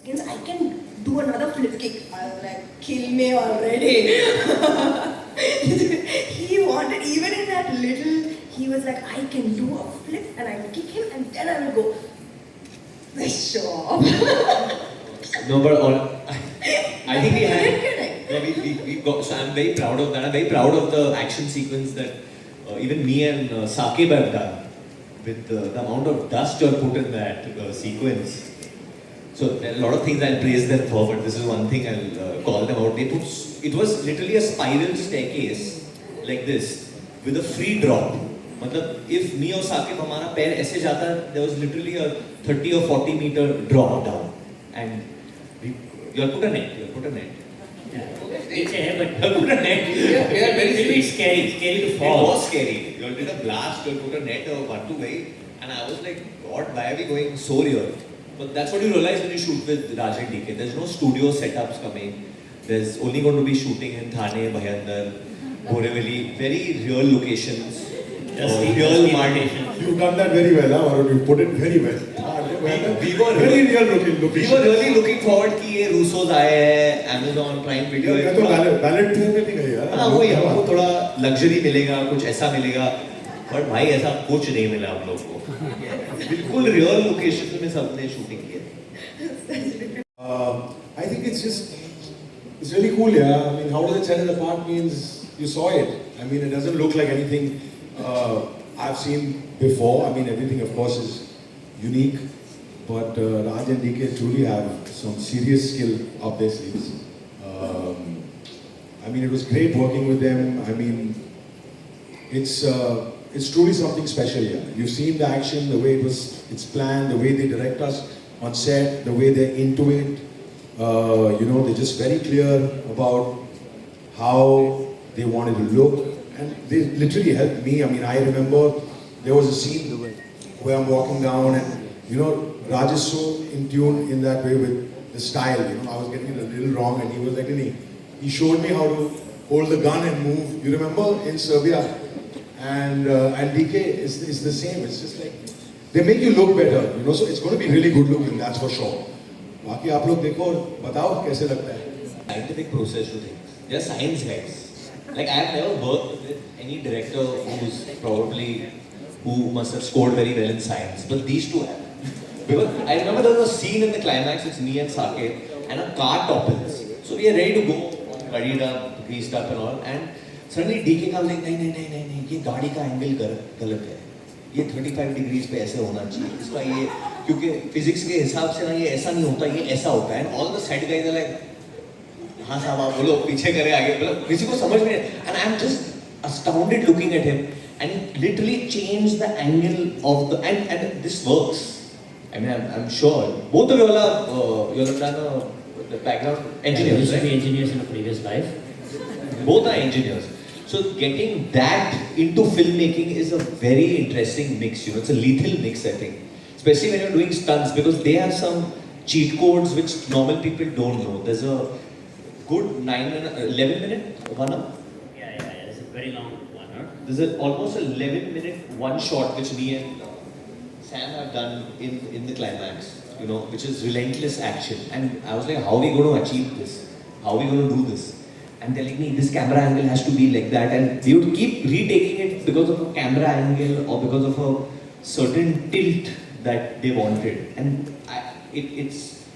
I can do another flip kick. I was like, kill me already. He wanted, even in that little, he was like, I can do a flip and I will kick him and then I will go, nice job. No, but I think we had. No, we got. So I'm very proud of that. I'm very proud of the action sequence that even me and Sakib have done. With the amount of dust you put in that sequence. So a lot of things I'll praise them for, but this is one thing I'll call them out. It was literally a spiral staircase like this with a free drop. Matlab, if me or Sakib hamara pair aise jata, there was literally a 30 or 40 meter drop down. And you'll put a net. It's a but Put a net. yeah, very scary to fall. It was scary. You did a blast, you put a net or one way, and I was like, God, why are we going so real? But that's what you realize when you shoot with Raj and DK. There's no studio setups coming. There's only going to be shooting in Thane, Bhayandar, Borivali, very real locations. Real mud. You've done that very well, huh? Or you put it very well. We were very real looking. We were really looking forward कि ये Russos आए हैं, Amazon Prime Video. मैं तो ballot train में नहीं गई यार. हाँ वही हमको थोड़ा luxury मिलेगा, कुछ ऐसा मिलेगा. But भाई ऐसा कुछ नहीं मिला हम लोग को. बिल्कुल real location में सबने shooting किया. I think it's really cool, yeah. I mean, how does it set it apart means you saw it. I mean, it doesn't look like anything I've seen before. I mean, everything of course is unique, but Raj and DK truly have some serious skill up their sleeves. I mean, it was great working with them. I mean, it's truly something special here. You've seen the action, the way it's planned, the way they direct us on set, the way they're into it. You know, they're just very clear about how they wanted to look, and they literally helped me. I mean, I remember there was a scene where I'm walking down, and you know, Raj is so in tune in that way with the style. You know, I was getting it a little wrong, and he was like, he showed me how to hold the gun and move. You remember in Serbia? And DK is the same. It's just like they make you look better, you know. So it's going to be really good looking, that's for sure. बाकी आप लोग देखो और बताओ कैसे लगता है. Scientific process to things. They're science guys. Like I have never worked with any director who must have scored very well in science, but these two have. Because I remember there was a scene in the climax. It's me and Sake, and a car topples. So we are ready to go, buddied up, greased up and all, and suddenly DK comes like, नहीं, ये गाड़ी का angle गलत है. ये 35 degrees पे ऐसे होना चाहिए. इसका ये क्योंकि फिजिक्स के हिसाब से ना ये ऐसा नहीं होता, ये ऐसा होता है. And all the set guys are like, हाँ साहब आप बोलो, पीछे करे आगे, मतलब किसी को समझ में. And I'm just astounded looking at him, and he literally changed the angle of the and this works. I mean, I'm sure both of you all have done the background engineers. I used to be right? engineers in a previous life. Both are engineers. So getting that into filmmaking is a very interesting mix. You know, it's a lethal mix, I think. Especially when you're doing stunts, because they have some cheat codes which normal people don't know. There's a good 11 minute one up. Yeah. It's a very long one. Huh? There's almost 11 minute one shot which me and Sam have done in the climax. You know, which is relentless action. And I was like, how are we going to achieve this? How are we going to do this? And they're like, nee, this camera angle has to be like that. And we would keep retaking it because of a camera angle or because of a certain tilt that they wanted. And it's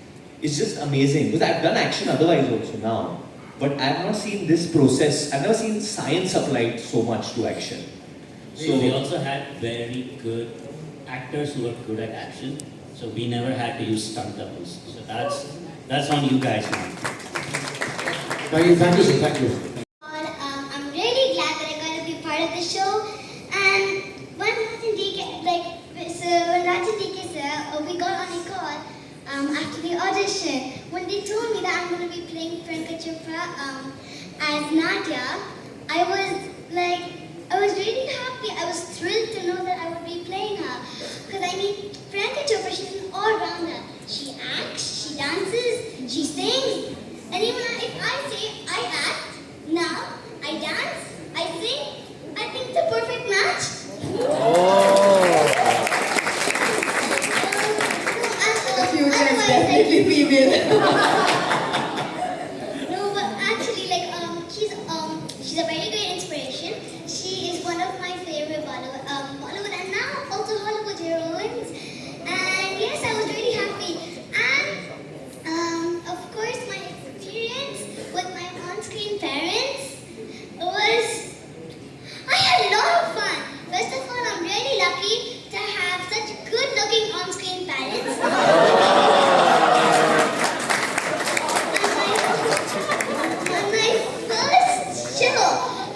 just amazing. Because I've done action otherwise also now. But I've not seen this process. I've never seen science applied so much to action. So we also had very good actors who were good at action. So we never had to use stunt doubles. So that's on you guys now. Thank you, sir. Thank you. I'm really glad that I got to be part of the show. And when Raj and DK, sir, we got on a call after the audition. When they told me that I'm going to be playing Priyanka Chopra as Nadia, I was really happy. I was thrilled to know that I would be playing her. Because I mean, Priyanka Chopra, she's an all-rounder. She acts, she dances, she sings. And even if I say I act, now I dance, I sing, I think it's a perfect match. The future is definitely female. No, but actually, like, she's a very great inspiration. She is one of my favorite Bollywood and now also Hollywood heroines. And yes, I was really happy. And of course, my experience with my on-screen parents was, I had a lot of fun. First of all, I'm really lucky to have such good-looking on-screen parents. On my first show,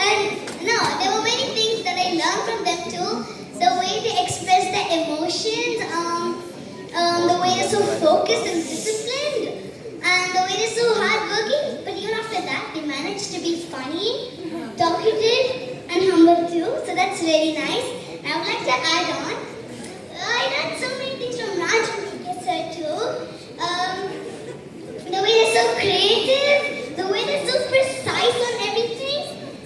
and no, there were many things that I learned from them too. The way they express their emotions, the way they're so focused and disciplined, and the way they're so hardworking. But even after that, they managed to be funny, talkative, and humble too. So that's really nice. And I would like to add on, I learned so many things from Raj and Vijay sir too. The way they're so creative, the way they're so precise on everything.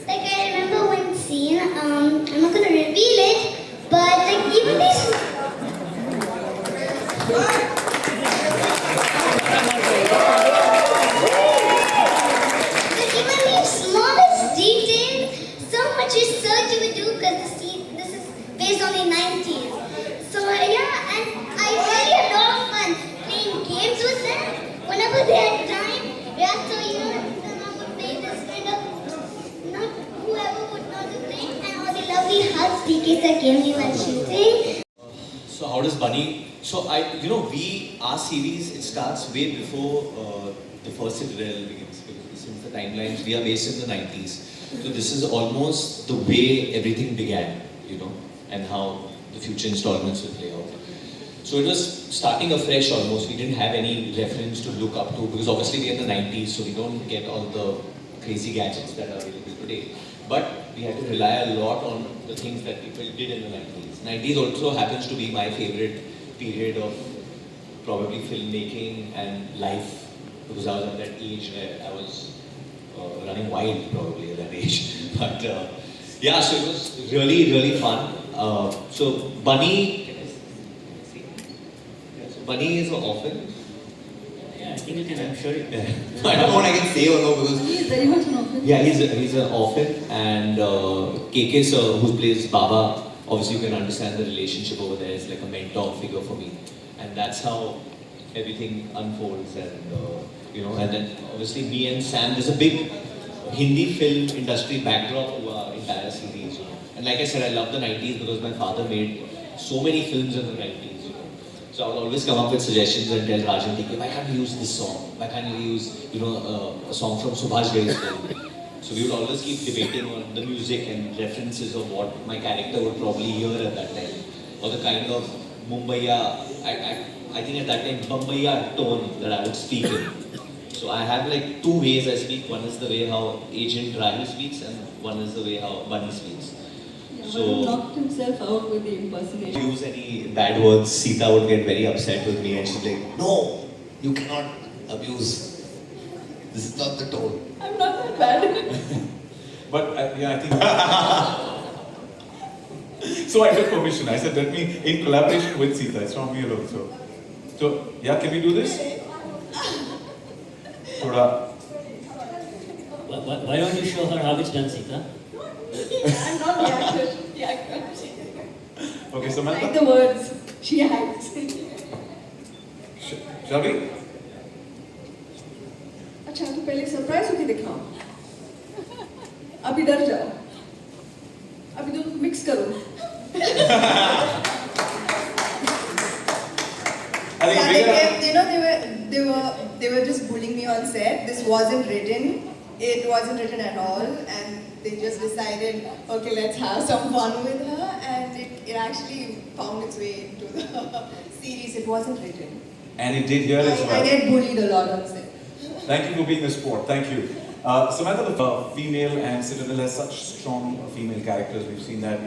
Like I remember one scene, I'm not gonna reveal it, but like even this. But even these smallest details, so much research you would do because this is based on the 90s. So yeah, and I really had a lot of fun playing games with them. Whenever they had time, yeah, so you know, then I would play this kind of, not whoever would not do things, and all the lovely hugs DK sir gave me while shooting. So how does Bunny? So our series, it starts way before the first Citadel begins. Since the timelines, we are based in the 90s. So this is almost the way everything began, and how the future installments will play out. So it was starting afresh almost. We didn't have any reference to look up to because obviously we're in the 90s, so we don't get all the crazy gadgets that are available today. But we had to rely a lot on the things that people did in the 90s. 90s also happens to be my favorite period of probably filmmaking and life because I was at that age where I was running wild probably at that age. But yeah, so it was really, really fun. So Bunny is an orphan. Yeah, I think you can, I'm sure. I don't know what I can say or no because He is very much an orphan. yeah, he's an orphan, and KK sir, who plays Baba, obviously you can understand the relationship over there. It's like a mentor figure for me, and that's how everything unfolds. And and then obviously me and Sam. There's a big Hindi film industry backdrop to our entire series. And like I said, I love the 90s because my father made so many films in the 90s. So I would always come up with suggestions and tell Rajan, why can't you use this song? Why can't you use, a song from Subhash Ghai's film? So we would always keep debating on the music and references of what my character would probably hear at that time. Or the kind of Mumbaiya, I think at that time, Mumbaiya tone that I would speak in. So I have like two ways I speak. One is the way how Agent Rahul speaks and one is the way how Bunny speaks. So knocked himself out with the impersonation. Use any bad words, Sita would get very upset with me and she'd be like, no, you cannot abuse. This is not the tone. I'm not that bad. But I think. So I took permission. I said, let me, in collaboration with Sita, it's not me alone. So yeah, can we do this? Thoda. Why don't you show her how it's done, Sita? I'm not the actor. The actor. Okay, Like Samantha. the words. She acts. Shall we? अच्छा तो पहले surprise होके दिखाओ अभी डर जाओ अभी तो मिक्स करो I think Yeah, bigger- they were just bullying me on set. This wasn't written. It wasn't written at all, and they just decided, okay, let's have some fun with her, and it actually found its way into the series. It wasn't written. And it did here as I well. get bullied a lot on set. Thank you for being a sport. Thank you. Samantha, the female and Citadel has such strong female characters. We've seen that,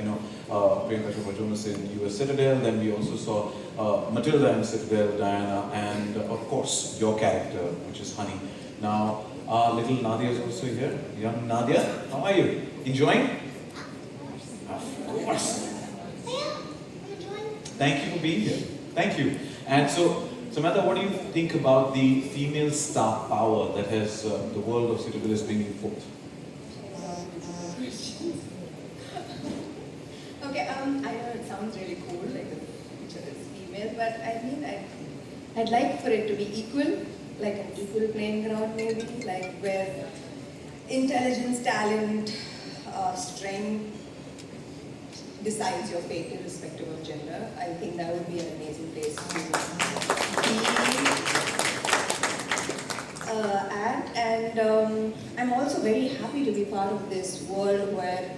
Priyanka Chopra Jonas in US Citadel. Then we also saw Matilda in Citadel, Diana, and of course your character, which is Honey. Now, little Nadia is also here. Young Nadia, how are you? Enjoying? Of course. Yeah, I'm enjoying. Thank you for being here. Thank you. And so Samantha, what do you think about the female star power that has the world of Citadel is bringing forth? Okay, I know it sounds really cool, like the future is female, but I mean, I'd like for it to be equal, like an equal playing ground maybe, like where intelligence, talent, strength decides your fate irrespective of gender. I think that would be an amazing place to be at. And I'm also very happy to be part of this world where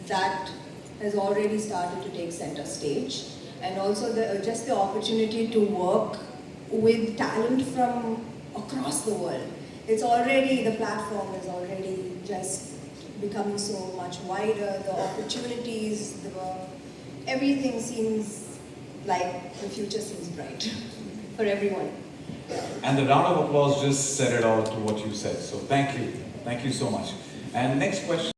that has already started to take center stage. And also just the opportunity to work with talent from across the world. It's already, the platform is already just becoming so much wider, the opportunities, everything seems like the future seems bright for everyone. And the round of applause just said it all to what you said. So thank you so much. And next question.